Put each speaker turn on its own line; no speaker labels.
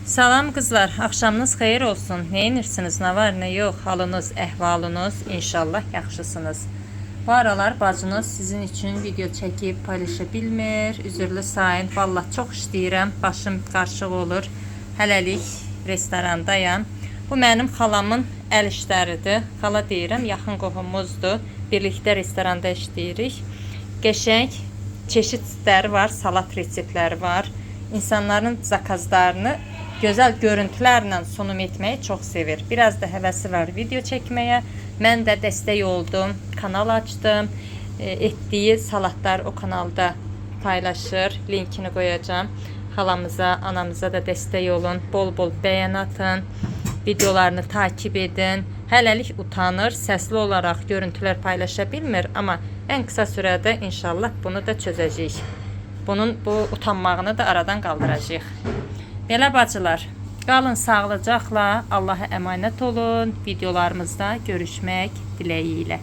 Salam kızlar, axşamınız xeyir olsun. Ne edirsiniz, ne var, ne yok, halınız, əhvalınız, inşallah yaxşısınız. Bu aralar bacınız sizin için video çəkib paylaşa bilmir. Üzürlü sayın, vallahi çox işləyirəm, başım qarışıq olur. Hələlik restorandayam. Bu mənim xalamın əl işləridir. Xala deyirəm, yaxın qohumumuzdur. Birlikdə restoranda işləyirik. Qəşəng çeşidləri var, salat reseptləri var. İnsanların zakazlarını güzel görüntülərlə sunum etməyi çox sevir. Biraz da həvəsi var video çəkməyə. Mən də dəstək oldum, kanal açdım. Etdiyi salatlar o kanalda paylaşır. Linkini qoyacağım. Xalamıza, anamıza da dəstək olun. Bol-bol bəyən atın. Videolarını takip edin. Hələlik utanır, səsli olaraq görüntülər paylaşa bilmir, amma ən qısa sürədə inşallah bunu da çözəcəyik. Bunun bu utanmağını da aradan qaldıracağıq. Belə bacılar, qalın sağlıcaqla, Allah'a əmanət olun. Videolarımızda görüşmək diləyilə.